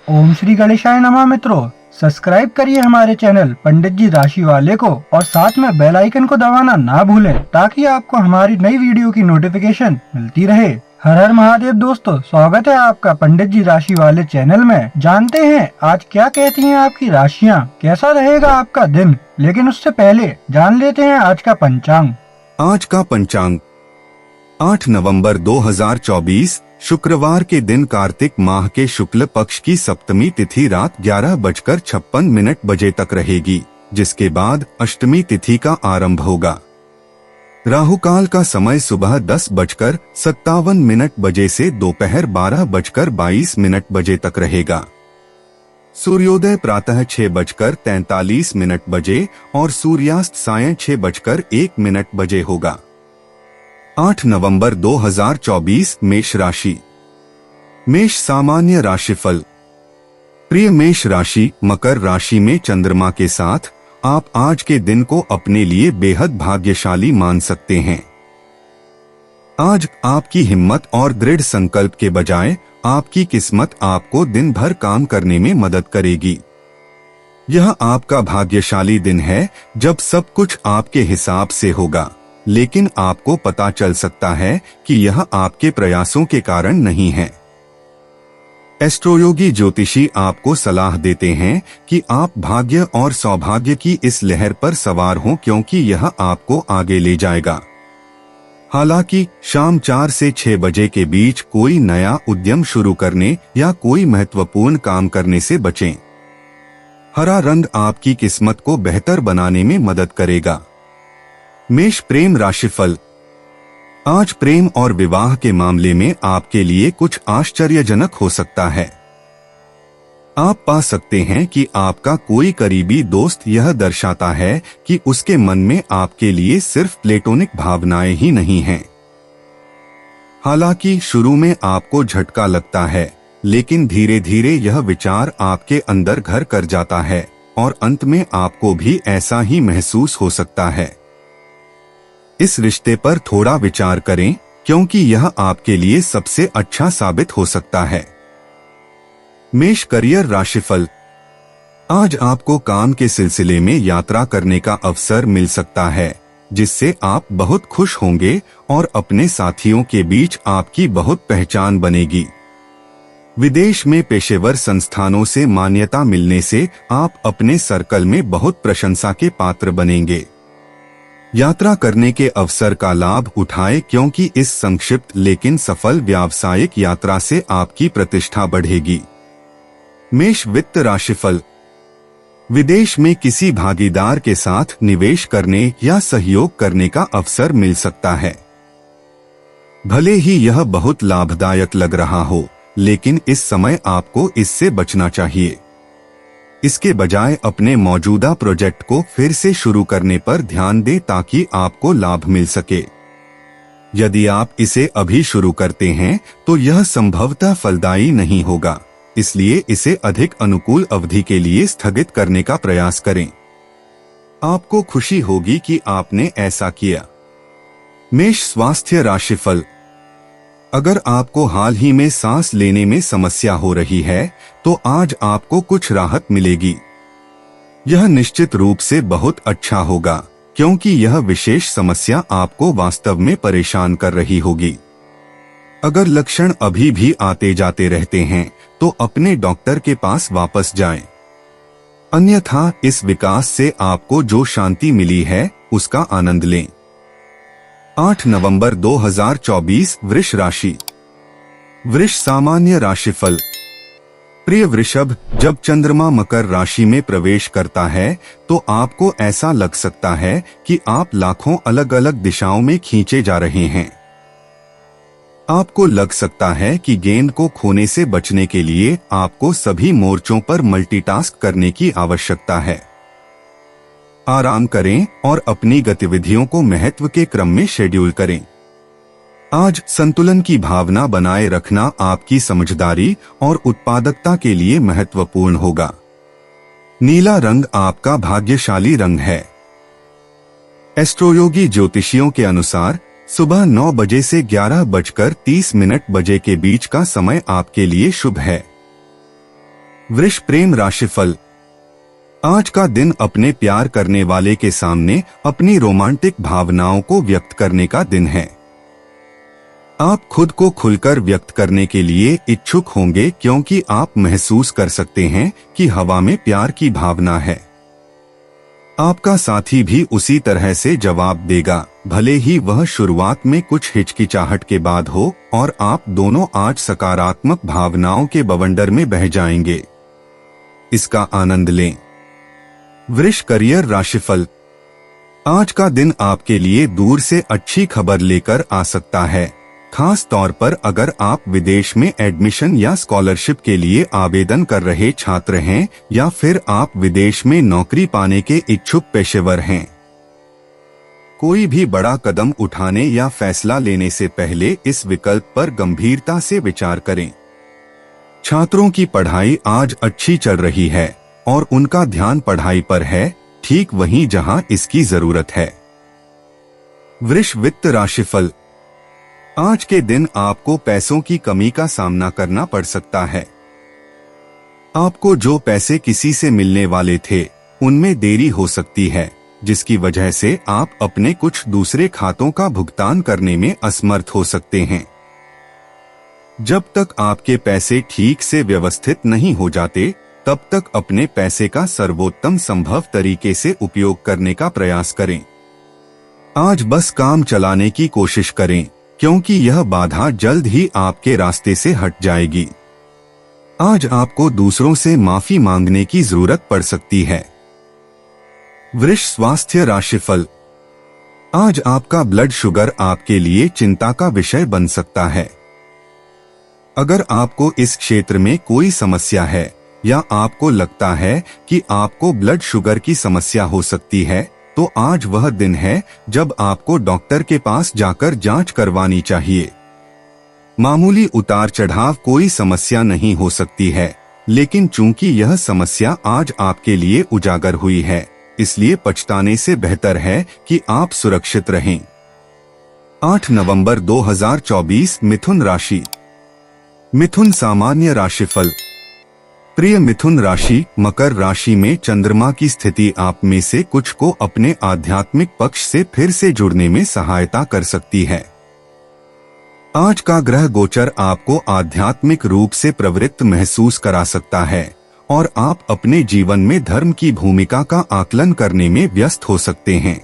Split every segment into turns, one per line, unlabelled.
ओम श्री गणेशाय नमः। मित्रों, सब्सक्राइब करिए हमारे चैनल पंडित जी राशि वाले को और साथ में बेल आइकन को दबाना ना भूलें ताकि आपको हमारी नई वीडियो की नोटिफिकेशन मिलती रहे। हर हर महादेव दोस्तों, स्वागत है आपका पंडित जी राशि वाले चैनल में। जानते हैं आज क्या कहती हैं आपकी राशियां, कैसा रहेगा आपका दिन। लेकिन उससे पहले जान लेते हैं आज का पंचांग।
आज का पंचांग 8 नवंबर 2024 शुक्रवार के दिन कार्तिक माह के शुक्ल पक्ष की सप्तमी तिथि रात 11:56 बजे तक रहेगी, जिसके बाद अष्टमी तिथि का आरंभ होगा। राहु काल का समय सुबह 10:57 बजे से दोपहर 12:22 बजे तक रहेगा। सूर्योदय प्रातः 6:43 बजे और सूर्यास्त सायं 6:01 बजे होगा। 8 नवंबर 2024 मेष राशि। मेष सामान्य राशिफल। प्रिय मेष राशि, मकर राशि में चंद्रमा के साथ आप आज के दिन को अपने लिए बेहद भाग्यशाली मान सकते हैं। आज आपकी हिम्मत और दृढ़ संकल्प के बजाय आपकी किस्मत आपको दिन भर काम करने में मदद करेगी। यह आपका भाग्यशाली दिन है जब सब कुछ आपके हिसाब से होगा, लेकिन आपको पता चल सकता है कि यह आपके प्रयासों के कारण नहीं है। एस्ट्रोयोगी ज्योतिषी आपको सलाह देते हैं कि आप भाग्य और सौभाग्य की इस लहर पर सवार हों, क्योंकि यह आपको आगे ले जाएगा। हालांकि शाम 4 से 6 बजे के बीच कोई नया उद्यम शुरू करने या कोई महत्वपूर्ण काम करने से बचें। हरा रंग आपकी किस्मत को बेहतर बनाने में मदद करेगा। मेष प्रेम राशिफल। आज प्रेम और विवाह के मामले में आपके लिए कुछ आश्चर्यजनक हो सकता है। आप पा सकते हैं कि आपका कोई करीबी दोस्त यह दर्शाता है कि उसके मन में आपके लिए सिर्फ प्लेटोनिक भावनाएं ही नहीं हैं। हालांकि शुरू में आपको झटका लगता है, लेकिन धीरे धीरे यह विचार आपके अंदर घर कर जाता है और अंत में आपको भी ऐसा ही महसूस हो सकता है। इस रिश्ते पर थोड़ा विचार करें, क्योंकि यह आपके लिए सबसे अच्छा साबित हो सकता है। मेष करियर राशिफल। आज आपको काम के सिलसिले में यात्रा करने का अवसर मिल सकता है, जिससे आप बहुत खुश होंगे और अपने साथियों के बीच आपकी बहुत पहचान बनेगी। विदेश में पेशेवर संस्थानों से मान्यता मिलने से आप अपने सर्कल में बहुत प्रशंसा के पात्र बनेंगे। यात्रा करने के अवसर का लाभ उठाएं, क्योंकि इस संक्षिप्त लेकिन सफल व्यावसायिक यात्रा से आपकी प्रतिष्ठा बढ़ेगी। मेष वित्त राशिफल। विदेश में किसी भागीदार के साथ निवेश करने या सहयोग करने का अवसर मिल सकता है। भले ही यह बहुत लाभदायक लग रहा हो, लेकिन इस समय आपको इससे बचना चाहिए। इसके बजाय अपने मौजूदा प्रोजेक्ट को फिर से शुरू करने पर ध्यान दें ताकि आपको लाभ मिल सके। यदि आप इसे अभी शुरू करते हैं तो यह संभवतः फलदायी नहीं होगा, इसलिए इसे अधिक अनुकूल अवधि के लिए स्थगित करने का प्रयास करें। आपको खुशी होगी कि आपने ऐसा किया। मेष स्वास्थ्य राशिफल। अगर आपको हाल ही में सांस लेने में समस्या हो रही है तो आज आपको कुछ राहत मिलेगी। यह निश्चित रूप से बहुत अच्छा होगा, क्योंकि यह विशेष समस्या आपको वास्तव में परेशान कर रही होगी। अगर लक्षण अभी भी आते जाते रहते हैं तो अपने डॉक्टर के पास वापस जाएं। अन्यथा इस विकास से आपको जो शांति मिली है उसका आनंद लें। 8 नवंबर 2024 वृष राशि। वृष सामान्य राशिफल। प्रिय वृषभ, जब चंद्रमा मकर राशि में प्रवेश करता है तो आपको ऐसा लग सकता है कि आप लाखों अलग अलग दिशाओं में खींचे जा रहे हैं। आपको लग सकता है कि गेंद को खोने से बचने के लिए आपको सभी मोर्चों पर मल्टीटास्क करने की आवश्यकता है। आराम करें और अपनी गतिविधियों को महत्व के क्रम में शेड्यूल करें। आज संतुलन की भावना बनाए रखना आपकी समझदारी और उत्पादकता के लिए महत्वपूर्ण होगा। नीला रंग आपका भाग्यशाली रंग है। एस्ट्रोयोगी ज्योतिषियों के अनुसार सुबह 9 बजे से 11:30 बजे के बीच का समय आपके लिए शुभ है। वृष प्रेम राशिफल। आज का दिन अपने प्यार करने वाले के सामने अपनी रोमांटिक भावनाओं को व्यक्त करने का दिन है। आप खुद को खुलकर व्यक्त करने के लिए इच्छुक होंगे क्योंकि आप महसूस कर सकते हैं कि हवा में प्यार की भावना है। आपका साथी भी उसी तरह से जवाब देगा, भले ही वह शुरुआत में कुछ हिचकिचाहट के बाद हो, और आप दोनों आज सकारात्मक भावनाओं के बवंडर में बह जाएंगे। इसका आनंद लें। वृष करियर राशिफल। आज का दिन आपके लिए दूर से अच्छी खबर लेकर आ सकता है, खास तौर पर अगर आप विदेश में एडमिशन या स्कॉलरशिप के लिए आवेदन कर रहे छात्र हैं या फिर आप विदेश में नौकरी पाने के इच्छुक पेशेवर हैं। कोई भी बड़ा कदम उठाने या फैसला लेने से पहले इस विकल्प पर गंभीरता से विचार करें। छात्रों की पढ़ाई आज अच्छी चल रही है और उनका ध्यान पढ़ाई पर है, ठीक वहीं जहां इसकी जरूरत है। वृष वित्त राशिफल। आज के दिन आपको पैसों की कमी का सामना करना पड़ सकता है। आपको जो पैसे किसी से मिलने वाले थे उनमें देरी हो सकती है, जिसकी वजह से आप अपने कुछ दूसरे खातों का भुगतान करने में असमर्थ हो सकते हैं। जब तक आपके पैसे ठीक से व्यवस्थित नहीं हो जाते, तब तक अपने पैसे का सर्वोत्तम संभव तरीके से उपयोग करने का प्रयास करें। आज बस काम चलाने की कोशिश करें, क्योंकि यह बाधा जल्द ही आपके रास्ते से हट जाएगी। आज आपको दूसरों से माफी मांगने की जरूरत पड़ सकती है। वृष स्वास्थ्य राशिफल। आज आपका ब्लड शुगर आपके लिए चिंता का विषय बन सकता है। अगर आपको इस क्षेत्र में कोई समस्या है या आपको लगता है कि आपको ब्लड शुगर की समस्या हो सकती है, तो आज वह दिन है जब आपको डॉक्टर के पास जाकर जांच करवानी चाहिए। मामूली उतार चढ़ाव कोई समस्या नहीं हो सकती है, लेकिन चूंकि यह समस्या आज आपके लिए उजागर हुई है, इसलिए पछताने से बेहतर है कि आप सुरक्षित रहें। 8 नवंबर 2024 मिथुन राशि। मिथुन सामान्य राशिफल। प्रिय मिथुन राशि, मकर राशि में चंद्रमा की स्थिति आप में से कुछ को अपने आध्यात्मिक पक्ष से फिर से जुड़ने में सहायता कर सकती है। आज का ग्रह गोचर आपको आध्यात्मिक रूप से प्रवृत्त महसूस करा सकता है और आप अपने जीवन में धर्म की भूमिका का आकलन करने में व्यस्त हो सकते हैं।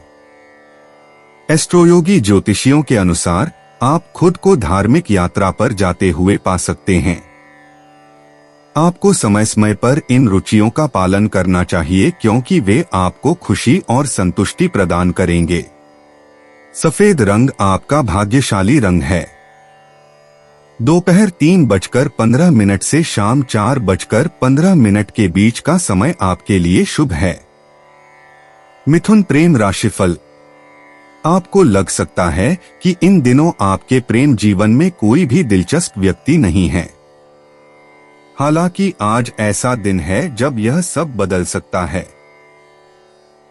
एस्ट्रोयोगी ज्योतिषियों के अनुसार आप खुद को धार्मिक यात्रा पर जाते हुए पा सकते हैं। आपको समय समय पर इन रुचियों का पालन करना चाहिए क्योंकि वे आपको खुशी और संतुष्टि प्रदान करेंगे। सफेद रंग आपका भाग्यशाली रंग है। दोपहर 3:15 से शाम 4:15 के बीच का समय आपके लिए शुभ है। मिथुन प्रेम राशिफल। आपको लग सकता है कि इन दिनों आपके प्रेम जीवन में कोई भी दिलचस्प व्यक्ति नहीं है। हालांकि आज ऐसा दिन है जब यह सब बदल सकता है।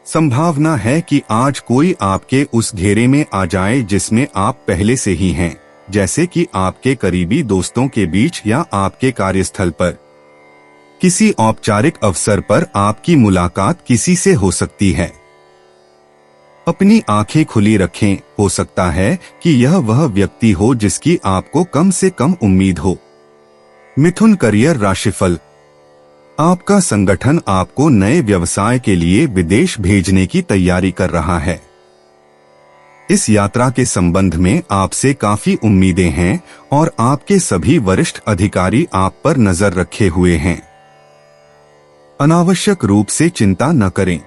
संभावना है कि आज कोई आपके उस घेरे में आ जाए जिसमें आप पहले से ही हैं, जैसे कि आपके करीबी दोस्तों के बीच या आपके कार्यस्थल पर। किसी औपचारिक अवसर पर आपकी मुलाकात किसी से हो सकती है। अपनी आंखें खुली रखें, हो सकता है कि यह वह व्यक्ति हो जिसकी आपको कम से कम उम्मीद हो। मिथुन करियर राशिफल। आपका संगठन आपको नए व्यवसाय के लिए विदेश भेजने की तैयारी कर रहा है। इस यात्रा के संबंध में आपसे काफी उम्मीदें हैं और आपके सभी वरिष्ठ अधिकारी आप पर नजर रखे हुए हैं। अनावश्यक रूप से चिंता न करें।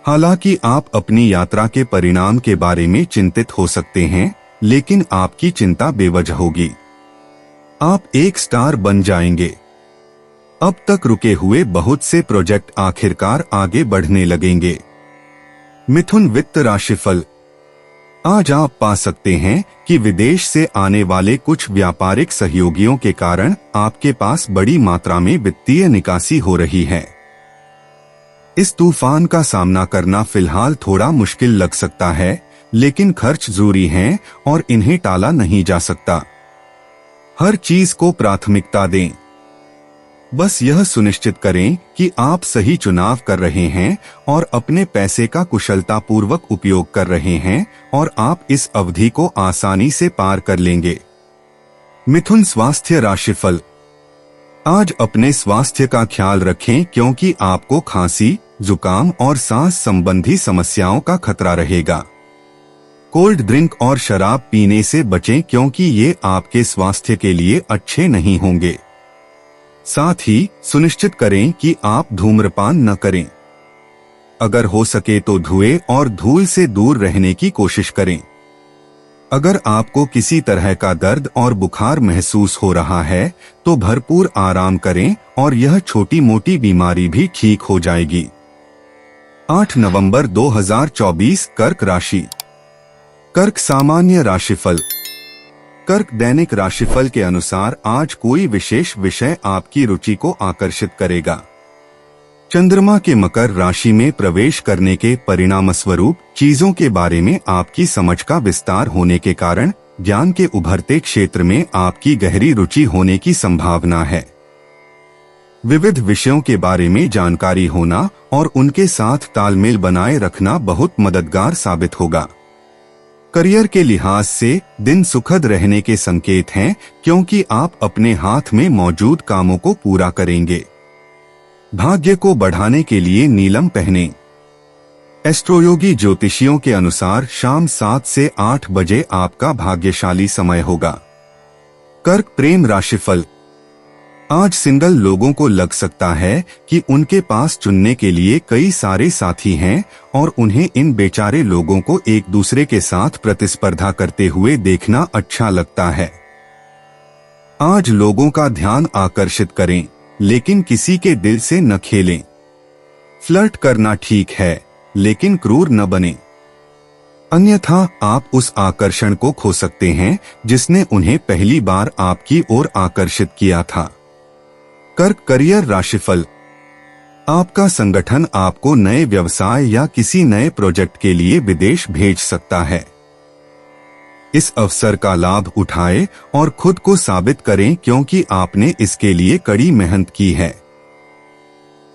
हालांकि आप अपनी यात्रा के परिणाम के बारे में चिंतित हो सकते हैं, लेकिन आपकी चिंता बेवजह होगी। आप एक स्टार बन जाएंगे। अब तक रुके हुए बहुत से प्रोजेक्ट आखिरकार आगे बढ़ने लगेंगे। मिथुन वित्त राशिफल। आज आप पा सकते हैं कि विदेश से आने वाले कुछ व्यापारिक सहयोगियों के कारण आपके पास बड़ी मात्रा में वित्तीय निकासी हो रही है। इस तूफान का सामना करना फिलहाल थोड़ा मुश्किल लग सकता है, लेकिन खर्च जरूरी हैं और इन्हें टाला नहीं जा सकता। हर चीज को प्राथमिकता दें। बस यह सुनिश्चित करें कि आप सही चुनाव कर रहे हैं और अपने पैसे का कुशलतापूर्वक उपयोग कर रहे हैं और आप इस अवधि को आसानी से पार कर लेंगे। मिथुन स्वास्थ्य राशिफल। आज अपने स्वास्थ्य का ख्याल रखें क्योंकि आपको खांसी, जुकाम और सांस संबंधी समस्याओं का खतरा रहेगा। कोल्ड ड्रिंक और शराब पीने से बचें क्योंकि ये आपके स्वास्थ्य के लिए अच्छे नहीं होंगे। साथ ही सुनिश्चित करें कि आप धूम्रपान न करें। अगर हो सके तो धुएं और धूल से दूर रहने की कोशिश करें। अगर आपको किसी तरह का दर्द और बुखार महसूस हो रहा है तो भरपूर आराम करें और यह छोटी मोटी बीमारी भी ठीक हो जाएगी। 8 नवंबर 2024 कर्क राशि। कर्क सामान्य राशिफल। कर्क दैनिक राशिफल के अनुसार आज कोई विशेष विषय आपकी रुचि को आकर्षित करेगा। चंद्रमा के मकर राशि में प्रवेश करने के परिणामस्वरूप चीजों के बारे में आपकी समझ का विस्तार होने के कारण ज्ञान के उभरते क्षेत्र में आपकी गहरी रुचि होने की संभावना है। विविध विषयों के बारे में जानकारी होना और उनके साथ तालमेल बनाए रखना बहुत मददगार साबित होगा। करियर के लिहाज से दिन सुखद रहने के संकेत हैं क्योंकि आप अपने हाथ में मौजूद कामों को पूरा करेंगे। भाग्य को बढ़ाने के लिए नीलम पहनें। एस्ट्रोयोगी ज्योतिषियों के अनुसार शाम 7 से 8 बजे आपका भाग्यशाली समय होगा। कर्क प्रेम राशिफल। आज सिंगल लोगों को लग सकता है कि उनके पास चुनने के लिए कई सारे साथी हैं और उन्हें इन बेचारे लोगों को एक दूसरे के साथ प्रतिस्पर्धा करते हुए देखना अच्छा लगता है। आज लोगों का ध्यान आकर्षित करें, लेकिन किसी के दिल से न खेलें। फ्लर्ट करना ठीक है, लेकिन क्रूर न बने, अन्यथा आप उस आकर्षण को खो सकते हैं जिसने उन्हें पहली बार आपकी ओर आकर्षित किया था। कर्क करियर राशिफल। आपका संगठन आपको नए व्यवसाय या किसी नए प्रोजेक्ट के लिए विदेश भेज सकता है। इस अवसर का लाभ उठाएं और खुद को साबित करें क्योंकि आपने इसके लिए कड़ी मेहनत की है।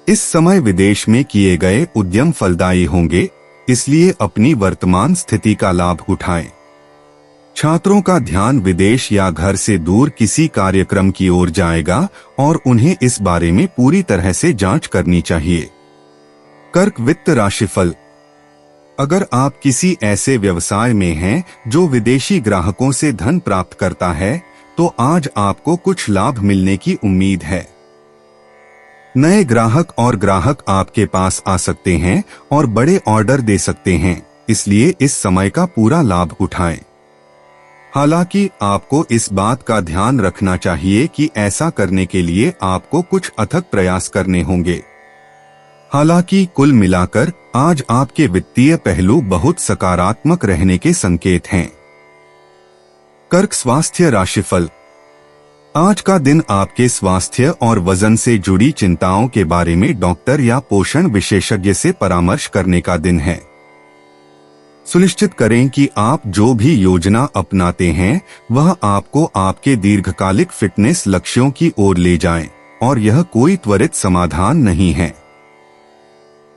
इस समय विदेश में किए गए उद्यम फलदायी होंगे, इसलिए अपनी वर्तमान स्थिति का लाभ उठाएं। छात्रों का ध्यान विदेश या घर से दूर किसी कार्यक्रम की ओर जाएगा और उन्हें इस बारे में पूरी तरह से जांच करनी चाहिए। कर्क वित्त राशिफल। अगर आप किसी ऐसे व्यवसाय में हैं जो विदेशी ग्राहकों से धन प्राप्त करता है तो आज आपको कुछ लाभ मिलने की उम्मीद है। नए ग्राहक आपके पास आ सकते हैं और बड़े ऑर्डर दे सकते हैं, इसलिए इस समय का पूरा लाभ उठाएं। हालांकि आपको इस बात का ध्यान रखना चाहिए कि ऐसा करने के लिए आपको कुछ अथक प्रयास करने होंगे। हालांकि कुल मिलाकर आज आपके वित्तीय पहलू बहुत सकारात्मक रहने के संकेत हैं। कर्क स्वास्थ्य राशिफल। आज का दिन आपके स्वास्थ्य और वजन से जुड़ी चिंताओं के बारे में डॉक्टर या पोषण विशेषज्ञ से परामर्श करने का दिन है। सुनिश्चित करें कि आप जो भी योजना अपनाते हैं वह आपको आपके दीर्घकालिक फिटनेस लक्ष्यों की ओर ले जाए और यह कोई त्वरित समाधान नहीं है।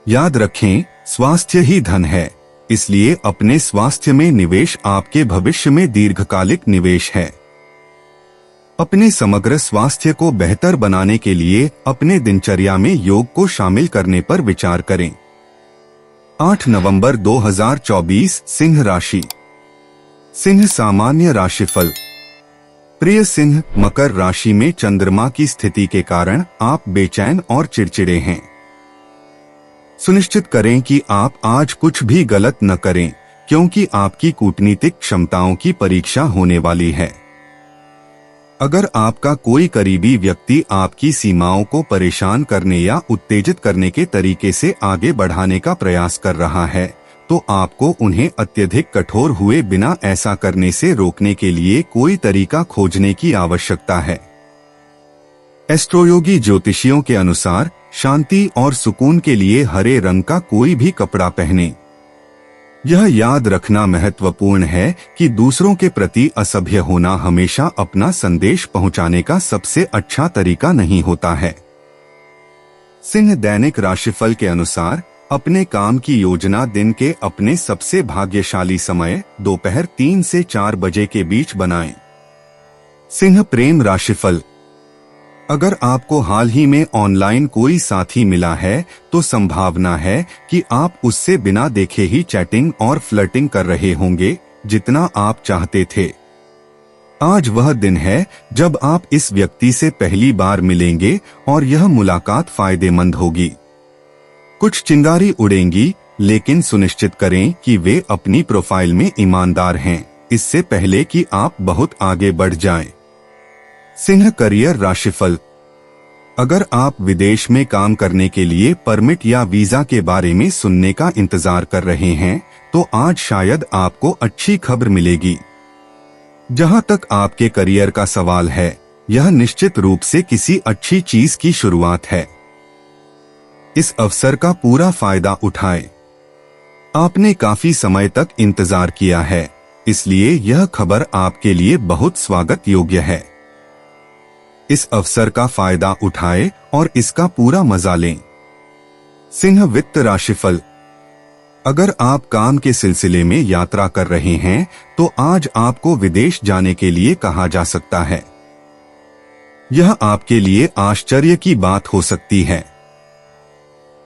याद रखें, स्वास्थ्य ही धन है, इसलिए अपने स्वास्थ्य में निवेश आपके भविष्य में दीर्घकालिक निवेश है। अपने समग्र स्वास्थ्य को बेहतर बनाने के लिए अपने दिनचर्या में योग को शामिल करने पर विचार करें। 8 नवंबर 2024 सिंह राशि। सिंह सामान्य राशिफल। प्रिय सिंह, मकर राशि में चंद्रमा की स्थिति के कारण आप बेचैन और चिड़चिड़े हैं। सुनिश्चित करें कि आप आज कुछ भी गलत न करें क्योंकि आपकी कूटनीतिक क्षमताओं की परीक्षा होने वाली है। अगर आपका कोई करीबी व्यक्ति आपकी सीमाओं को परेशान करने या उत्तेजित करने के तरीके से आगे बढ़ाने का प्रयास कर रहा है तो आपको उन्हें अत्यधिक कठोर हुए बिना ऐसा करने से रोकने के लिए कोई तरीका खोजने की आवश्यकता है। एस्ट्रोयोगी ज्योतिषियों के अनुसार शांति और सुकून के लिए हरे रंग का कोई भी कपड़ा पहने। यह याद रखना महत्वपूर्ण है कि दूसरों के प्रति असभ्य होना हमेशा अपना संदेश पहुंचाने का सबसे अच्छा तरीका नहीं होता है। सिंह दैनिक राशिफल के अनुसार अपने काम की योजना दिन के अपने सबसे भाग्यशाली समय दोपहर 3 से 4 बजे के बीच बनाएं। सिंह प्रेम राशिफल। अगर आपको हाल ही में ऑनलाइन कोई साथी मिला है तो संभावना है कि आप उससे बिना देखे ही चैटिंग और फ्लर्टिंग कर रहे होंगे जितना आप चाहते थे। आज वह दिन है जब आप इस व्यक्ति से पहली बार मिलेंगे और यह मुलाकात फायदेमंद होगी। कुछ चिंगारी उड़ेंगी, लेकिन सुनिश्चित करें कि वे अपनी प्रोफाइल में ईमानदार हैं, इससे पहले कि आप बहुत आगे बढ़ जाएं। सिंह करियर राशिफल। अगर आप विदेश में काम करने के लिए परमिट या वीजा के बारे में सुनने का इंतजार कर रहे हैं तो आज शायद आपको अच्छी खबर मिलेगी। जहां तक आपके करियर का सवाल है, यह निश्चित रूप से किसी अच्छी चीज की शुरुआत है। इस अवसर का पूरा फायदा उठाएं। आपने काफी समय तक इंतजार किया है, इसलिए यह खबर आपके लिए बहुत स्वागत योग्य है। इस अवसर का फायदा उठाएं और इसका पूरा मजा लें। सिंह वित्त राशिफल। अगर आप काम के सिलसिले में यात्रा कर रहे हैं तो आज आपको विदेश जाने के लिए कहा जा सकता है। यह आपके लिए आश्चर्य की बात हो सकती है।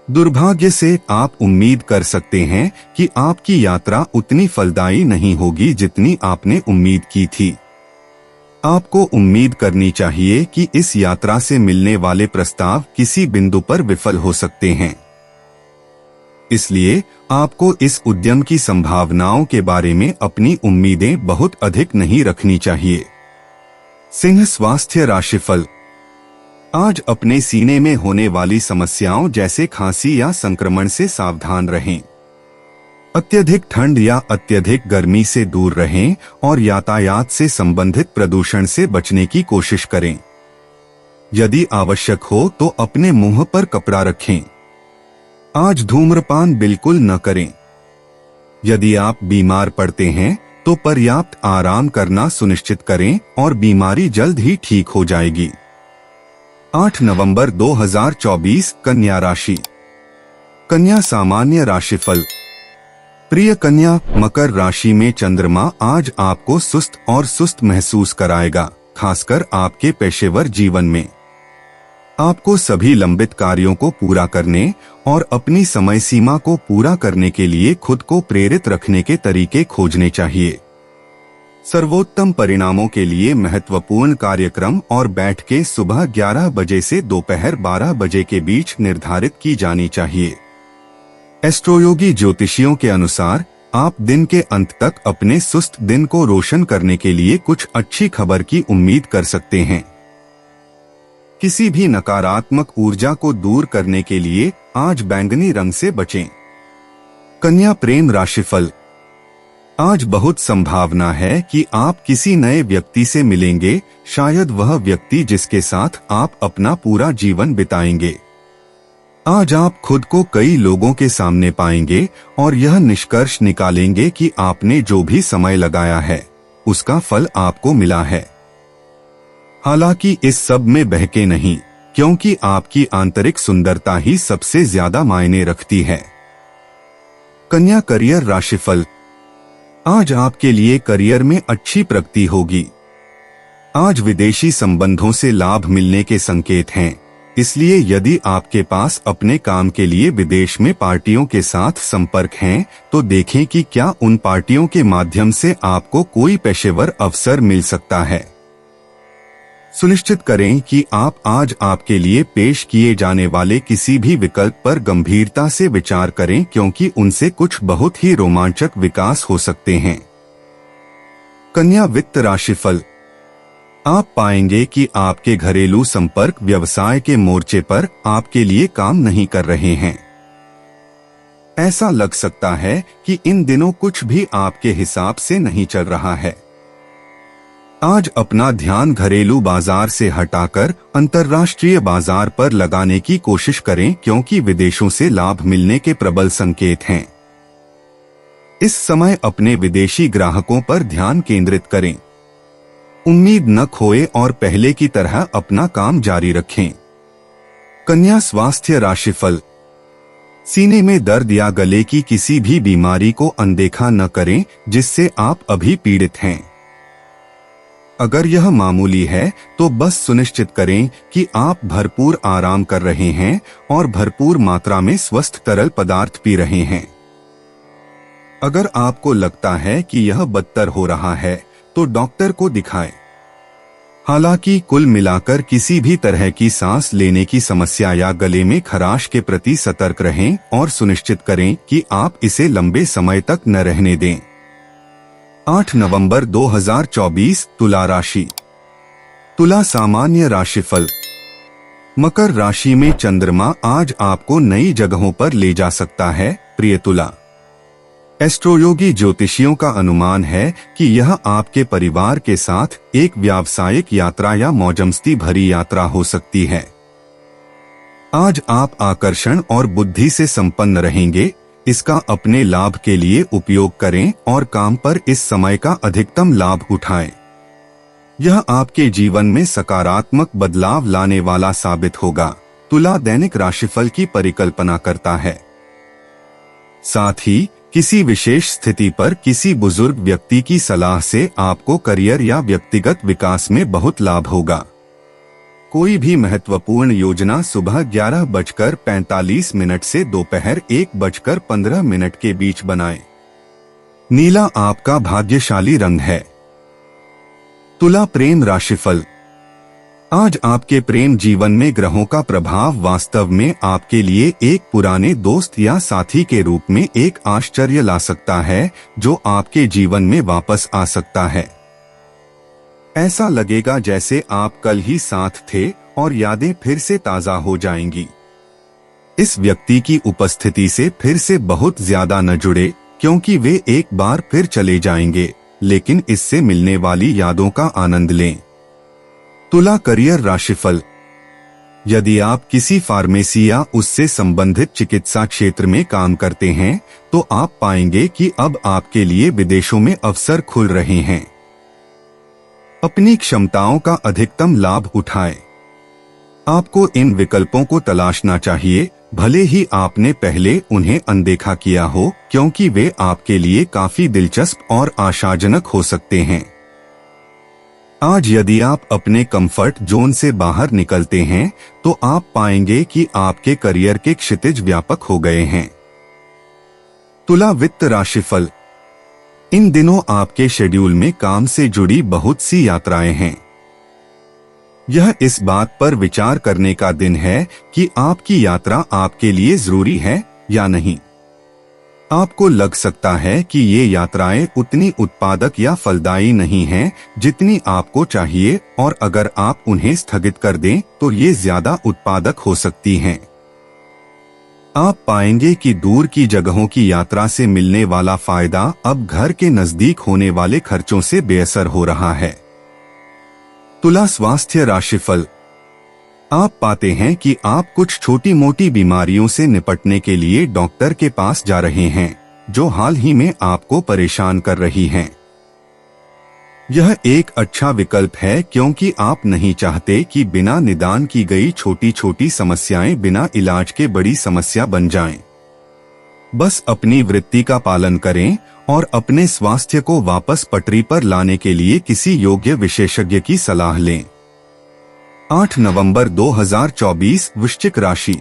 दुर्भाग्य से आप उम्मीद कर सकते हैं कि आपकी यात्रा उतनी फलदायी नहीं होगी जितनी आपने उम्मीद की थी। आपको उम्मीद करनी चाहिए कि इस यात्रा से मिलने वाले प्रस्ताव किसी बिंदु पर विफल हो सकते हैं। इसलिए आपको इस उद्यम की संभावनाओं के बारे में अपनी उम्मीदें बहुत अधिक नहीं रखनी चाहिए। सिंह स्वास्थ्य राशिफल। आज अपने सीने में होने वाली समस्याओं जैसे खांसी या संक्रमण से सावधान रहें। अत्यधिक ठंड या अत्यधिक गर्मी से दूर रहें और यातायात से संबंधित प्रदूषण से बचने की कोशिश करें। यदि आवश्यक हो तो अपने मुंह पर कपड़ा रखें। आज धूम्रपान बिल्कुल न करें। यदि आप बीमार पड़ते हैं तो पर्याप्त आराम करना सुनिश्चित करें और बीमारी जल्द ही ठीक हो जाएगी। 8 नवंबर 2024 कन्या राशि। कन्या सामान्य राशिफल। प्रिय कन्या, मकर राशि में चंद्रमा आज आपको सुस्त महसूस कराएगा, खासकर आपके पेशेवर जीवन में। आपको सभी लंबित कार्यों को पूरा करने और अपनी समय सीमा को पूरा करने के लिए खुद को प्रेरित रखने के तरीके खोजने चाहिए। सर्वोत्तम परिणामों के लिए महत्वपूर्ण कार्यक्रम और बैठकें सुबह 11 बजे से दोपहर 12 बजे के बीच निर्धारित की जानी चाहिए। एस्ट्रोयोगी ज्योतिषियों के अनुसार आप दिन के अंत तक अपने सुस्त दिन को रोशन करने के लिए कुछ अच्छी खबर की उम्मीद कर सकते हैं। किसी भी नकारात्मक ऊर्जा को दूर करने के लिए आज बैंगनी रंग से बचें। कन्या प्रेम राशिफल। आज बहुत संभावना है कि आप किसी नए व्यक्ति से मिलेंगे, शायद वह व्यक्ति जिसके साथ आप अपना पूरा जीवन बिताएंगे। आज आप खुद को कई लोगों के सामने पाएंगे और यह निष्कर्ष निकालेंगे कि आपने जो भी समय लगाया है उसका फल आपको मिला है। हालांकि इस सब में बहके नहीं, क्योंकि आपकी आंतरिक सुंदरता ही सबसे ज्यादा मायने रखती है। कन्या करियर राशिफल। आज आपके लिए करियर में अच्छी प्रगति होगी। आज विदेशी संबंधों से लाभ मिलने के संकेत हैं, इसलिए यदि आपके पास अपने काम के लिए विदेश में पार्टियों के साथ संपर्क हैं, तो देखें कि क्या उन पार्टियों के माध्यम से आपको कोई पेशेवर अवसर मिल सकता है। सुनिश्चित करें कि आप आज आपके लिए पेश किए जाने वाले किसी भी विकल्प पर गंभीरता से विचार करें, क्योंकि उनसे कुछ बहुत ही रोमांचक विकास हो सकते हैं। कन्या वित्त राशिफल। आप पाएंगे कि आपके घरेलू संपर्क व्यवसाय के मोर्चे पर आपके लिए काम नहीं कर रहे हैं। ऐसा लग सकता है कि इन दिनों कुछ भी आपके हिसाब से नहीं चल रहा है। आज अपना ध्यान घरेलू बाजार से हटाकर अंतर्राष्ट्रीय बाजार पर लगाने की कोशिश करें, क्योंकि विदेशों से लाभ मिलने के प्रबल संकेत हैं। इस समय अपने विदेशी ग्राहकों पर ध्यान केंद्रित करें। उम्मीद न खोए और पहले की तरह अपना काम जारी रखें। कन्या स्वास्थ्य राशिफल। सीने में दर्द या गले की किसी भी बीमारी को अनदेखा न करें जिससे आप अभी पीड़ित हैं। अगर यह मामूली है तो बस सुनिश्चित करें कि आप भरपूर आराम कर रहे हैं और भरपूर मात्रा में स्वस्थ तरल पदार्थ पी रहे हैं। अगर आपको लगता है कि यह बदतर हो रहा है तो डॉक्टर को दिखाएं। हालांकि कुल मिलाकर किसी भी तरह की सांस लेने की समस्या या गले में खराश के प्रति सतर्क रहें और सुनिश्चित करें कि आप इसे लंबे समय तक न रहने दें। 8 नवंबर 2024 तुला राशि। तुला सामान्य राशिफल। मकर राशि में चंद्रमा आज आपको नई जगहों पर ले जा सकता है। प्रिय तुला, एस्ट्रोयोगी ज्योतिषियों का अनुमान है कि यह आपके परिवार के साथ एक व्यावसायिक यात्रा या मौजमस्ती भरी यात्रा हो सकती है। आज आप आकर्षण और बुद्धि से संपन्न रहेंगे। इसका अपने लाभ के लिए उपयोग करें और काम पर इस समय का अधिकतम लाभ उठाएं। यह आपके जीवन में सकारात्मक बदलाव लाने वाला साबित होगा। तुला दैनिक राशिफल की परिकल्पना करता है। साथ ही किसी विशेष स्थिति पर किसी बुजुर्ग व्यक्ति की सलाह से आपको करियर या व्यक्तिगत विकास में बहुत लाभ होगा। कोई भी महत्वपूर्ण योजना सुबह 11:45 से दोपहर 1:15 के बीच बनाएं। नीला आपका भाग्यशाली रंग है। तुला प्रेम राशिफल। आज आपके प्रेम जीवन में ग्रहों का प्रभाव वास्तव में आपके लिए एक पुराने दोस्त या साथी के रूप में एक आश्चर्य ला सकता है जो आपके जीवन में वापस आ सकता है। ऐसा लगेगा जैसे आप कल ही साथ थे और यादें फिर से ताजा हो जाएंगी। इस व्यक्ति की उपस्थिति से फिर से बहुत ज्यादा न जुड़े क्योंकि वे एक बार फिर चले जाएंगे, लेकिन इससे मिलने वाली यादों का आनंद लें। तुला करियर राशिफल। यदि आप किसी फार्मेसी या उससे संबंधित चिकित्सा क्षेत्र में काम करते हैं तो आप पाएंगे कि अब आपके लिए विदेशों में अवसर खुल रहे हैं। अपनी क्षमताओं का अधिकतम लाभ उठाएं। आपको इन विकल्पों को तलाशना चाहिए, भले ही आपने पहले उन्हें अनदेखा किया हो, क्योंकि वे आपके लिए काफी दिलचस्प और आशाजनक हो सकते हैं। आज यदि आप अपने कंफर्ट जोन से बाहर निकलते हैं तो आप पाएंगे कि आपके करियर के क्षितिज व्यापक हो गए हैं। तुला वित्त राशिफल। इन दिनों आपके शेड्यूल में काम से जुड़ी बहुत सी यात्राएं हैं। यह इस बात पर विचार करने का दिन है कि आपकी यात्रा आपके लिए जरूरी है या नहीं। आपको लग सकता है कि ये यात्राएं उतनी उत्पादक या फलदायी नहीं हैं जितनी आपको चाहिए, और अगर आप उन्हें स्थगित कर दें तो ये ज्यादा उत्पादक हो सकती हैं। आप पाएंगे कि दूर की जगहों की यात्रा से मिलने वाला फायदा अब घर के नजदीक होने वाले खर्चों से बेअसर हो रहा है। तुला स्वास्थ्य राशिफल। आप पाते हैं कि आप कुछ छोटी मोटी बीमारियों से निपटने के लिए डॉक्टर के पास जा रहे हैं जो हाल ही में आपको परेशान कर रही हैं। यह एक अच्छा विकल्प है क्योंकि आप नहीं चाहते कि बिना निदान की गई छोटी छोटी समस्याएं बिना इलाज के बड़ी समस्या बन जाएं। बस अपनी वृत्ति का पालन करें और अपने स्वास्थ्य को वापस पटरी पर लाने के लिए किसी योग्य विशेषज्ञ की सलाह लें। 8 नवंबर 2024 वृश्चिक राशि।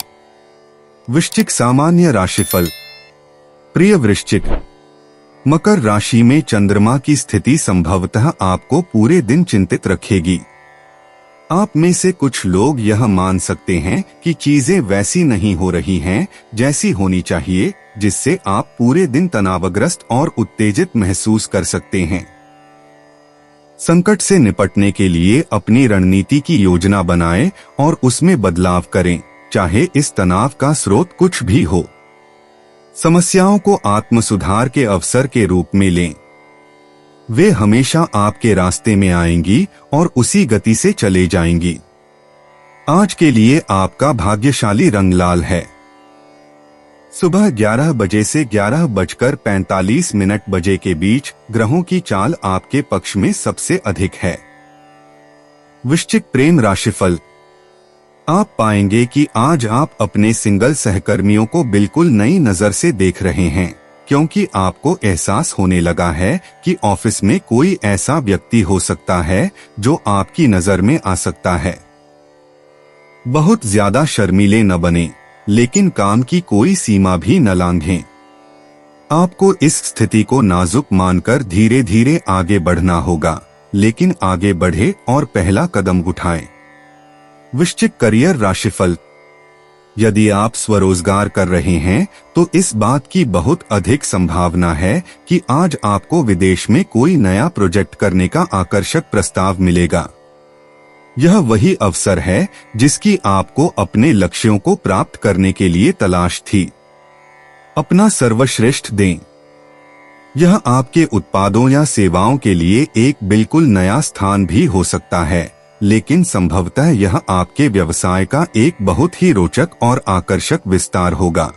वृश्चिक सामान्य राशिफल। प्रिय वृश्चिक, मकर राशि में चंद्रमा की स्थिति संभवतः आपको पूरे दिन चिंतित रखेगी। आप में से कुछ लोग यह मान सकते हैं कि चीजें वैसी नहीं हो रही हैं जैसी होनी चाहिए, जिससे आप पूरे दिन तनावग्रस्त और उत्तेजित महसूस कर सकते हैं। संकट से निपटने के लिए अपनी रणनीति की योजना बनाएं और उसमें बदलाव करें, चाहे इस तनाव का स्रोत कुछ भी हो। समस्याओं को आत्म सुधार के अवसर के रूप में लें। वे हमेशा आपके रास्ते में आएंगी और उसी गति से चले जाएंगी। आज के लिए आपका भाग्यशाली रंग लाल है। सुबह 11 बजे से 11:45 बजे के बीच ग्रहों की चाल आपके पक्ष में सबसे अधिक है। वृश्चिक प्रेम राशिफल। आप पाएंगे कि आज आप अपने सिंगल सहकर्मियों को बिल्कुल नई नजर से देख रहे हैं, क्योंकि आपको एहसास होने लगा है कि ऑफिस में कोई ऐसा व्यक्ति हो सकता है जो आपकी नजर में आ सकता है। बहुत ज्यादा शर्मीले न बने, लेकिन काम की कोई सीमा भी न लांघें। आपको इस स्थिति को नाजुक मानकर धीरे धीरे आगे बढ़ना होगा, लेकिन आगे बढ़े और पहला कदम उठाएं। वृश्चिक करियर राशिफल। यदि आप स्वरोजगार कर रहे हैं तो इस बात की बहुत अधिक संभावना है कि आज आपको विदेश में कोई नया प्रोजेक्ट करने का आकर्षक प्रस्ताव मिलेगा। यह वही अवसर है जिसकी आपको अपने लक्ष्यों को प्राप्त करने के लिए तलाश थी। अपना सर्वश्रेष्ठ दें। यह आपके उत्पादों या सेवाओं के लिए एक बिल्कुल नया स्थान भी हो सकता है, लेकिन संभवतः यह आपके व्यवसाय का एक बहुत ही रोचक और आकर्षक विस्तार होगा।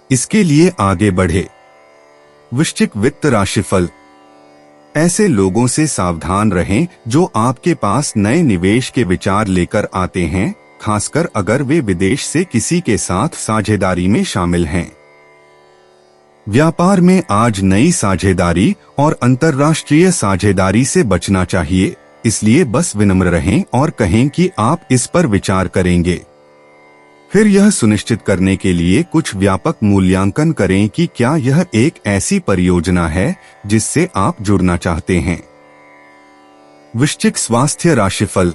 इसके लिए आगे बढ़े। वृश्चिक वित्त राशिफल। ऐसे लोगों से सावधान रहें जो आपके पास नए निवेश के विचार लेकर आते हैं, खासकर अगर वे विदेश से किसी के साथ साझेदारी में शामिल हैं। व्यापार में आज नई साझेदारी और अंतर्राष्ट्रीय साझेदारी से बचना चाहिए, इसलिए बस विनम्र रहें और कहें कि आप इस पर विचार करेंगे। फिर यह सुनिश्चित करने के लिए कुछ व्यापक मूल्यांकन करें कि क्या यह एक ऐसी परियोजना है जिससे आप जुड़ना चाहते हैं। वृश्चिक स्वास्थ्य राशिफल।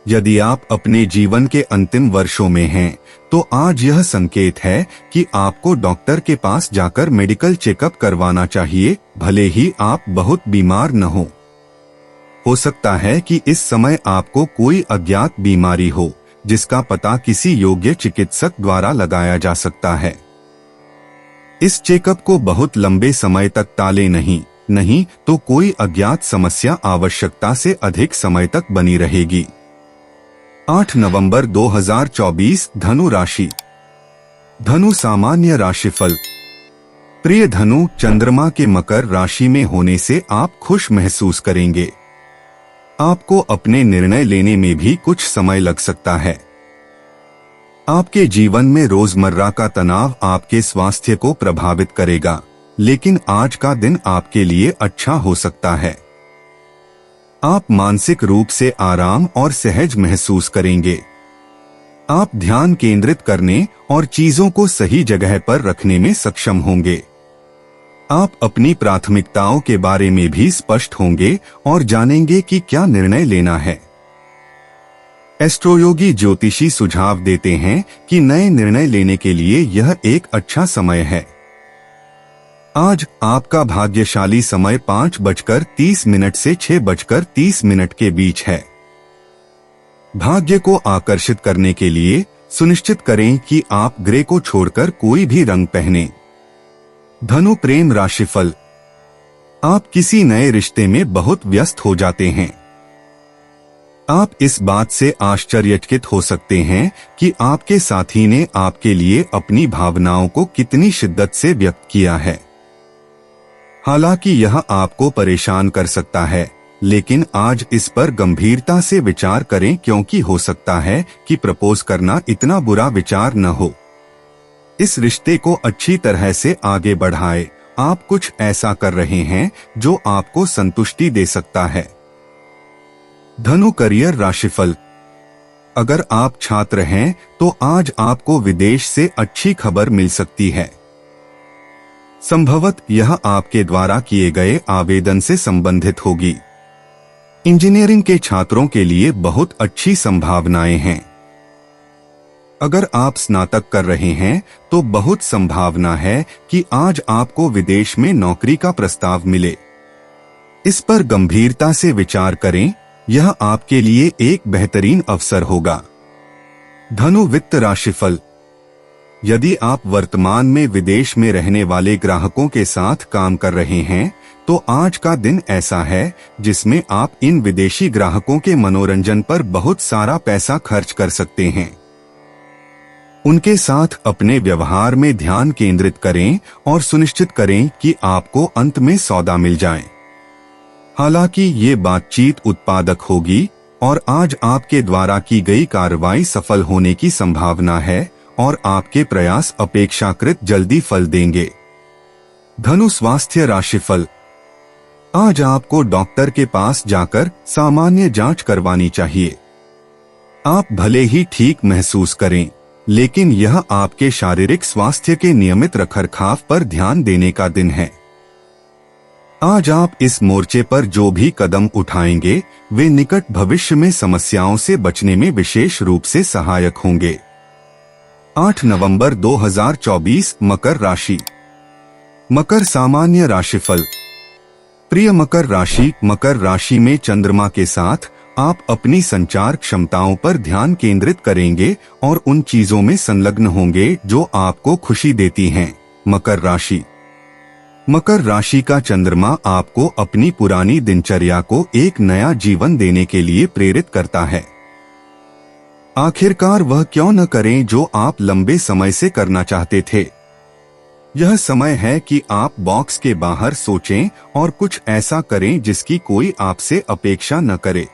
यदि आप अपने जीवन के अंतिम वर्षों में हैं, तो आज यह संकेत है कि आपको डॉक्टर के पास जाकर मेडिकल चेकअप करवाना चाहिए, भले ही आप बहुत बीमार न हो सकता है कि इस समय आपको कोई अज्ञात बीमारी हो जिसका पता किसी योग्य चिकित्सक द्वारा लगाया जा सकता है। इस चेकअप को बहुत लंबे समय तक टालें नहीं तो कोई अज्ञात समस्या आवश्यकता से अधिक समय तक बनी रहेगी। 8 नवंबर 2024 धनु राशि। धनु सामान्य राशिफल। प्रिय धनु, चंद्रमा के मकर राशि में होने से आप खुश महसूस करेंगे। आपको अपने निर्णय लेने में भी कुछ समय लग सकता है। आपके जीवन में रोजमर्रा का तनाव आपके स्वास्थ्य को प्रभावित करेगा, लेकिन आज का दिन आपके लिए अच्छा हो सकता है। आप मानसिक रूप से आराम और सहज महसूस करेंगे। आप ध्यान केंद्रित करने और चीजों को सही जगह पर रखने में सक्षम होंगे। आप अपनी प्राथमिकताओं के बारे में भी स्पष्ट होंगे और जानेंगे कि क्या निर्णय लेना है। एस्ट्रोयोगी ज्योतिषी सुझाव देते हैं कि नए निर्णय लेने के लिए यह एक अच्छा समय है। आज आपका भाग्यशाली समय 5:30 से 6:30 के बीच है। भाग्य को आकर्षित करने के लिए सुनिश्चित करें कि आप ग्रे को छोड़कर कोई भी रंग पहने। धनु प्रेम राशिफल। आप किसी नए रिश्ते में बहुत व्यस्त हो जाते हैं। आप इस बात से आश्चर्यचकित हो सकते हैं कि आपके साथी ने आपके लिए अपनी भावनाओं को कितनी शिद्दत से व्यक्त किया है। हालांकि यह आपको परेशान कर सकता है, लेकिन आज इस पर गंभीरता से विचार करें, क्योंकि हो सकता है कि प्रपोज करना इतना बुरा विचार न हो। इस रिश्ते को अच्छी तरह से आगे बढ़ाएं। आप कुछ ऐसा कर रहे हैं जो आपको संतुष्टि दे सकता है। धनु करियर राशिफल। अगर आप छात्र हैं तो आज आपको विदेश से अच्छी खबर मिल सकती है। संभवत यह आपके द्वारा किए गए आवेदन से संबंधित होगी। इंजीनियरिंग के छात्रों के लिए बहुत अच्छी संभावनाएं हैं। अगर आप स्नातक कर रहे हैं तो बहुत संभावना है कि आज आपको विदेश में नौकरी का प्रस्ताव मिले। इस पर गंभीरता से विचार करें, यह आपके लिए एक बेहतरीन अवसर होगा। धनु वित्त राशिफल। यदि आप वर्तमान में विदेश में रहने वाले ग्राहकों के साथ काम कर रहे हैं तो आज का दिन ऐसा है जिसमें आप इन विदेशी ग्राहकों के मनोरंजन पर बहुत सारा पैसा खर्च कर सकते हैं। उनके साथ अपने व्यवहार में ध्यान केंद्रित करें और सुनिश्चित करें कि आपको अंत में सौदा मिल जाए। हालांकि ये बातचीत उत्पादक होगी और आज आपके द्वारा की गई कार्रवाई सफल होने की संभावना है और आपके प्रयास अपेक्षाकृत जल्दी फल देंगे। धनु स्वास्थ्य राशिफल। आज आपको डॉक्टर के पास जाकर सामान्य जांच करवानी चाहिए। आप भले ही ठीक महसूस करें, लेकिन यह आपके शारीरिक स्वास्थ्य के नियमित रखरखाव पर ध्यान देने का दिन है। आज आप इस मोर्चे पर जो भी कदम उठाएंगे वे निकट भविष्य में समस्याओं से बचने में विशेष रूप से सहायक होंगे। 8 नवंबर 2024 मकर राशि। मकर सामान्य राशिफल। प्रिय मकर राशि में चंद्रमा के साथ आप अपनी संचार क्षमताओं पर ध्यान केंद्रित करेंगे और उन चीजों में संलग्न होंगे जो आपको खुशी देती हैं। मकर राशि का चंद्रमा आपको अपनी पुरानी दिनचर्या को एक नया जीवन देने के लिए प्रेरित करता है। आखिरकार वह क्यों न करें जो आप लंबे समय से करना चाहते थे। यह समय है कि आप बॉक्स के बाहर सोचें और कुछ ऐसा करें जिसकी कोई आपसे अपेक्षा न करे।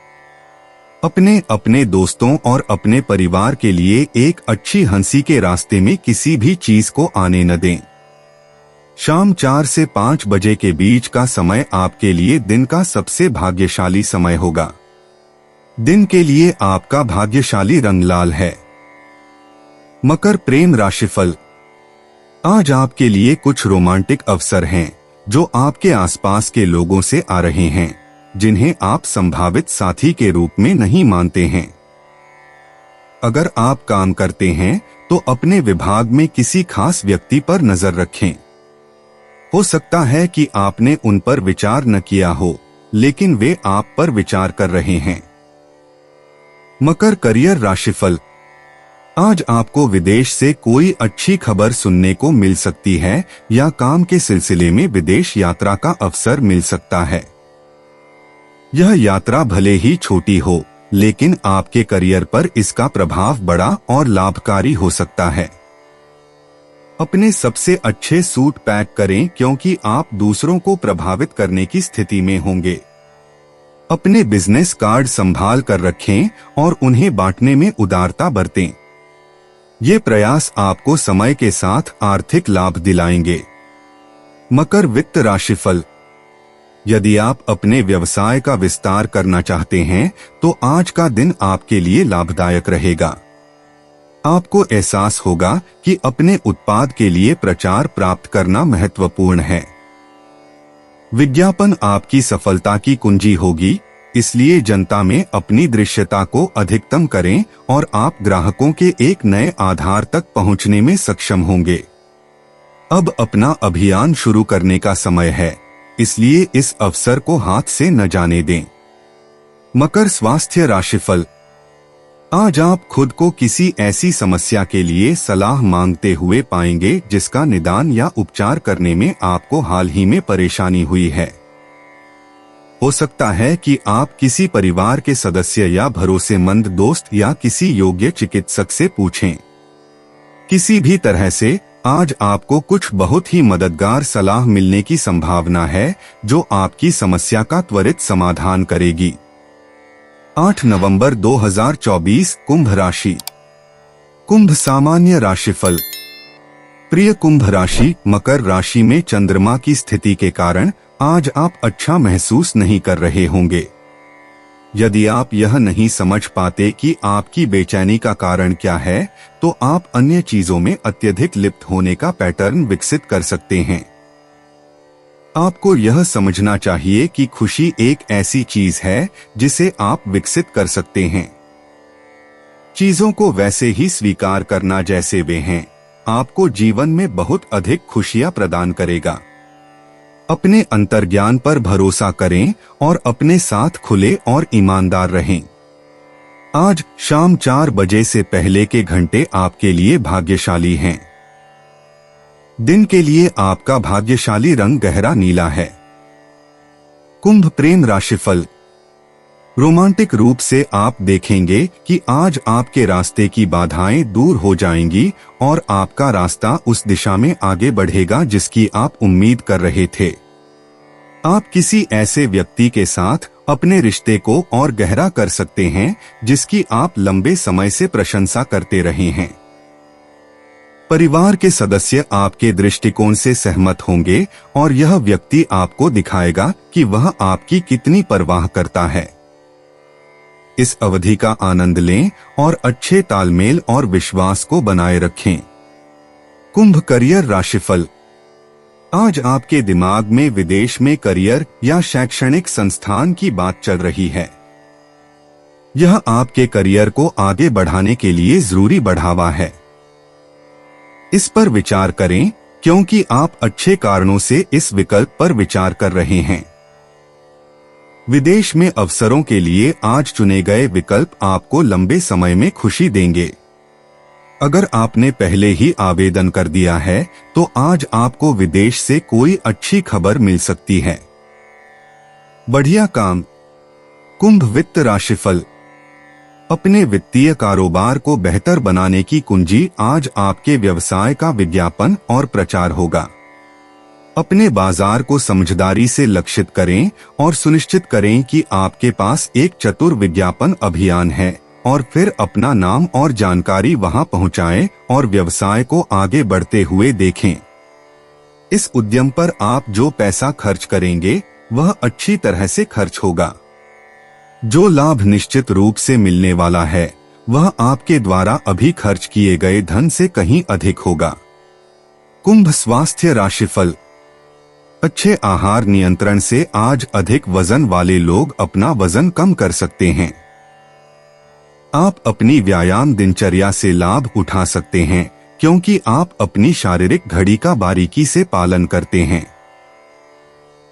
अपने दोस्तों और अपने परिवार के लिए एक अच्छी हंसी के रास्ते में किसी भी चीज को आने न दें। शाम 4 से 5 बजे के बीच का समय आपके लिए दिन का सबसे भाग्यशाली समय होगा। दिन के लिए आपका भाग्यशाली रंग लाल है। मकर प्रेम राशिफल। आज आपके लिए कुछ रोमांटिक अवसर हैं जो आपके आसपास के लोगों से आ रहे हैं, जिन्हें आप संभावित साथी के रूप में नहीं मानते हैं। अगर आप काम करते हैं तो अपने विभाग में किसी खास व्यक्ति पर नजर रखें। हो सकता है कि आपने उन पर विचार न किया हो, लेकिन वे आप पर विचार कर रहे हैं। मकर करियर राशिफल। आज आपको विदेश से कोई अच्छी खबर सुनने को मिल सकती है या काम के सिलसिले में विदेश यात्रा का अवसर मिल सकता है। यह यात्रा भले ही छोटी हो, लेकिन आपके करियर पर इसका प्रभाव बड़ा और लाभकारी हो सकता है। अपने सबसे अच्छे सूट पैक करें क्योंकि आप दूसरों को प्रभावित करने की स्थिति में होंगे। अपने बिजनेस कार्ड संभाल कर रखें और उन्हें बांटने में उदारता बरतें। ये प्रयास आपको समय के साथ आर्थिक लाभ दिलाएंगे। मकर वित्त राशिफल। यदि आप अपने व्यवसाय का विस्तार करना चाहते हैं तो आज का दिन आपके लिए लाभदायक रहेगा। आपको एहसास होगा कि अपने उत्पाद के लिए प्रचार प्राप्त करना महत्वपूर्ण है। विज्ञापन आपकी सफलता की कुंजी होगी, इसलिए जनता में अपनी दृश्यता को अधिकतम करें और आप ग्राहकों के एक नए आधार तक पहुंचने में सक्षम होंगे। अब अपना अभियान शुरू करने का समय है, इसलिए इस अवसर को हाथ से न जाने दें। मकर स्वास्थ्य राशिफल। आज आप खुद को किसी ऐसी समस्या के लिए सलाह मांगते हुए पाएंगे जिसका निदान या उपचार करने में आपको हाल ही में परेशानी हुई है। हो सकता है कि आप किसी परिवार के सदस्य या भरोसेमंद दोस्त या किसी योग्य चिकित्सक से पूछें। किसी भी तरह से आज आपको कुछ बहुत ही मददगार सलाह मिलने की संभावना है जो आपकी समस्या का त्वरित समाधान करेगी। 8 नवंबर 2024 कुंभ राशि। कुंभ सामान्य राशिफल। प्रिय कुंभ राशि, मकर राशि में चंद्रमा की स्थिति के कारण आज आप अच्छा महसूस नहीं कर रहे होंगे। यदि आप यह नहीं समझ पाते कि आपकी बेचैनी का कारण क्या है, तो आप अन्य चीजों में अत्यधिक लिप्त होने का पैटर्न विकसित कर सकते हैं। आपको यह समझना चाहिए कि खुशी एक ऐसी चीज है जिसे आप विकसित कर सकते हैं। चीजों को वैसे ही स्वीकार करना जैसे वे हैं, आपको जीवन में बहुत अधिक खुशियां प्रदान करेगा। अपने अंतर्ज्ञान पर भरोसा करें और अपने साथ खुले और ईमानदार रहें। आज शाम 4 बजे से पहले के घंटे आपके लिए भाग्यशाली हैं। दिन के लिए आपका भाग्यशाली रंग गहरा नीला है। कुंभ प्रेम राशिफल। रोमांटिक रूप से आप देखेंगे कि आज आपके रास्ते की बाधाएं दूर हो जाएंगी और आपका रास्ता उस दिशा में आगे बढ़ेगा जिसकी आप उम्मीद कर रहे थे। आप किसी ऐसे व्यक्ति के साथ अपने रिश्ते को और गहरा कर सकते हैं, जिसकी आप लंबे समय से प्रशंसा करते रहे हैं। परिवार के सदस्य आपके दृष्टिकोण से सहमत होंगे और यह व्यक्ति आपको दिखाएगा कि वह आपकी कितनी परवाह करता है। इस अवधि का आनंद लें और अच्छे तालमेल और विश्वास को बनाए रखें। कुंभ करियर राशिफल। आज आपके दिमाग में विदेश में करियर या शैक्षणिक संस्थान की बात चल रही है। यह आपके करियर को आगे बढ़ाने के लिए जरूरी बढ़ावा है। इस पर विचार करें क्योंकि आप अच्छे कारणों से इस विकल्प पर विचार कर रहे हैं। विदेश में अवसरों के लिए आज चुने गए विकल्प आपको लंबे समय में खुशी देंगे। अगर आपने पहले ही आवेदन कर दिया है तो आज आपको विदेश से कोई अच्छी खबर मिल सकती है। बढ़िया काम। कुंभ वित्त राशिफल। अपने वित्तीय कारोबार को बेहतर बनाने की कुंजी आज आपके व्यवसाय का विज्ञापन और प्रचार होगा। अपने बाजार को समझदारी से लक्षित करें और सुनिश्चित करें कि आपके पास एक चतुर विज्ञापन अभियान है और फिर अपना नाम और जानकारी वहां पहुंचाएं और व्यवसाय को आगे बढ़ते हुए देखें। इस उद्यम पर आप जो पैसा खर्च करेंगे वह अच्छी तरह से खर्च होगा। जो लाभ निश्चित रूप से मिलने वाला है वह आपके द्वारा अभी खर्च किए गए धन से कहीं अधिक होगा। कुंभ स्वास्थ्य राशिफल। अच्छे आहार नियंत्रण से आज अधिक वजन वाले लोग अपना वजन कम कर सकते हैं। आप अपनी व्यायाम दिनचर्या से लाभ उठा सकते हैं क्योंकि आप अपनी शारीरिक घड़ी का बारीकी से पालन करते हैं।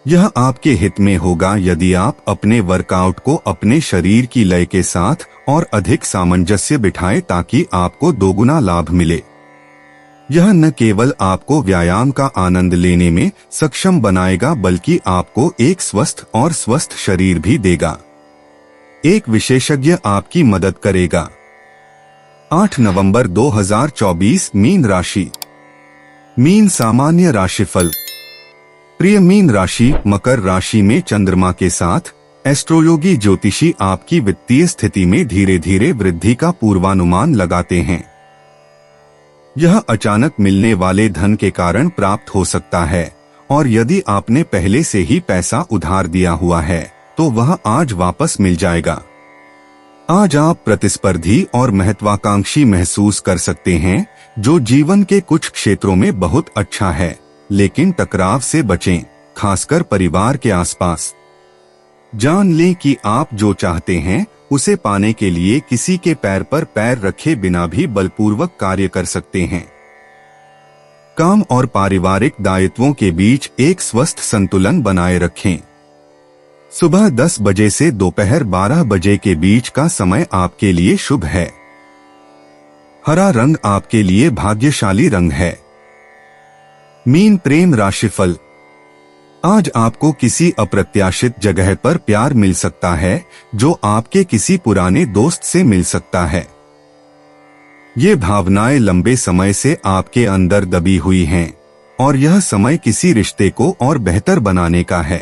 यह आपके हित में होगा यदि आप अपने वर्कआउट को अपने शरीर की लय के साथ और अधिक सामंजस्य बिठाएं ताकि आपको दोगुना लाभ मिले। यह न केवल आपको व्यायाम का आनंद लेने में सक्षम बनाएगा बल्कि आपको एक स्वस्थ और स्वस्थ शरीर भी देगा। एक विशेषज्ञ आपकी मदद करेगा। 8 नवंबर 2024 मीन राशि। मीन सामान्य राशिफल। प्रिय मीन राशि, मकर राशि में चंद्रमा के साथ एस्ट्रोयोगी ज्योतिषी आपकी वित्तीय स्थिति में धीरे धीरे वृद्धि का पूर्वानुमान लगाते हैं। यह अचानक मिलने वाले धन के कारण प्राप्त हो सकता है और यदि आपने पहले से ही पैसा उधार दिया हुआ है तो वह आज वापस मिल जाएगा। आज आप प्रतिस्पर्धी और महत्वाकांक्षी महसूस कर सकते हैं, जो जीवन के कुछ क्षेत्रों में बहुत अच्छा है, लेकिन टकराव से बचें, खासकर परिवार के आसपास। जान लें कि आप जो चाहते हैं उसे पाने के लिए किसी के पैर पर पैर रखे बिना भी बलपूर्वक कार्य कर सकते हैं। काम और पारिवारिक दायित्वों के बीच एक स्वस्थ संतुलन बनाए रखें। सुबह 10 बजे से दोपहर 12 बजे के बीच का समय आपके लिए शुभ है। हरा रंग आपके लिए भाग्यशाली रंग है। मीन प्रेम राशिफल। आज आपको किसी अप्रत्याशित जगह पर प्यार मिल सकता है जो आपके किसी पुराने दोस्त से मिल सकता है। ये भावनाएं लंबे समय से आपके अंदर दबी हुई हैं और यह समय किसी रिश्ते को और बेहतर बनाने का है।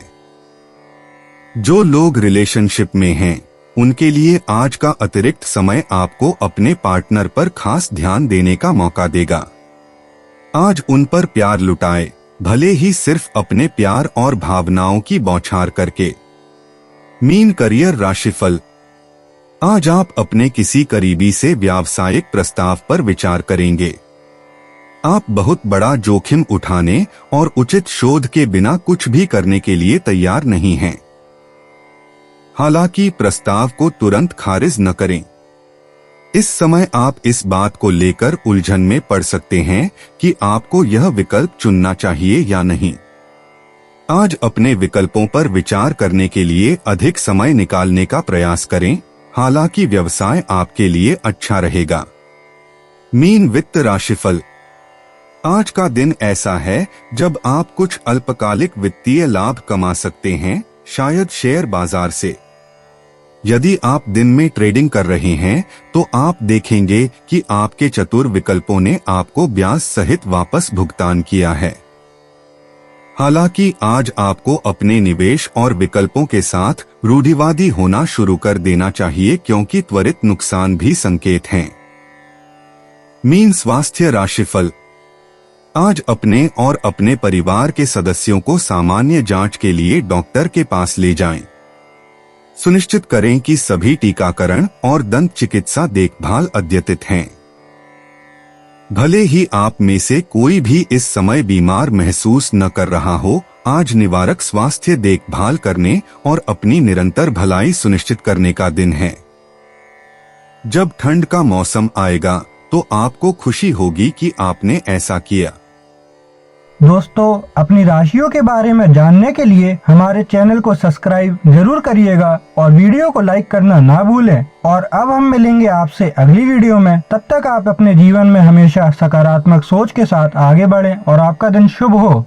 जो लोग रिलेशनशिप में हैं, उनके लिए आज का अतिरिक्त समय आपको अपने पार्टनर पर खास ध्यान देने का मौका देगा। आज उन पर प्यार लुटाए, भले ही सिर्फ अपने प्यार और भावनाओं की बौछार करके। मीन करियर राशिफल। आज आप अपने किसी करीबी से व्यावसायिक प्रस्ताव पर विचार करेंगे। आप बहुत बड़ा जोखिम उठाने और उचित शोध के बिना कुछ भी करने के लिए तैयार नहीं हैं। हालांकि प्रस्ताव को तुरंत खारिज न करें। इस समय आप इस बात को लेकर उलझन में पड़ सकते हैं कि आपको यह विकल्प चुनना चाहिए या नहीं। आज अपने विकल्पों पर विचार करने के लिए अधिक समय निकालने का प्रयास करें, हालांकि व्यवसाय आपके लिए अच्छा रहेगा। मीन वित्त राशिफल। आज का दिन ऐसा है जब आप कुछ अल्पकालिक वित्तीय लाभ कमा सकते हैं, शायद शेयर बाजार से। यदि आप दिन में ट्रेडिंग कर रहे हैं तो आप देखेंगे कि आपके चतुर विकल्पों ने आपको ब्याज सहित वापस भुगतान किया है। हालांकि आज आपको अपने निवेश और विकल्पों के साथ रूढ़िवादी होना शुरू कर देना चाहिए, क्योंकि त्वरित नुकसान भी संकेत हैं। मीन स्वास्थ्य राशिफल। आज अपने और अपने परिवार के सदस्यों को सामान्य जांच के लिए डॉक्टर के पास ले जाएं। सुनिश्चित करें कि सभी टीकाकरण और दंत चिकित्सा देखभाल अद्यतित हैं। भले ही आप में से कोई भी इस समय बीमार महसूस न कर रहा हो, आज निवारक स्वास्थ्य देखभाल करने और अपनी निरंतर भलाई सुनिश्चित करने का दिन है। जब ठंड का मौसम आएगा तो आपको खुशी होगी कि आपने ऐसा किया।
दोस्तों, अपनी राशियों के बारे में जानने के लिए हमारे चैनल को सब्सक्राइब जरूर करिएगा और वीडियो को लाइक करना ना भूलें। और अब हम मिलेंगे आपसे अगली वीडियो में। तब तक आप अपने जीवन में हमेशा सकारात्मक सोच के साथ आगे बढ़ें और आपका दिन शुभ हो।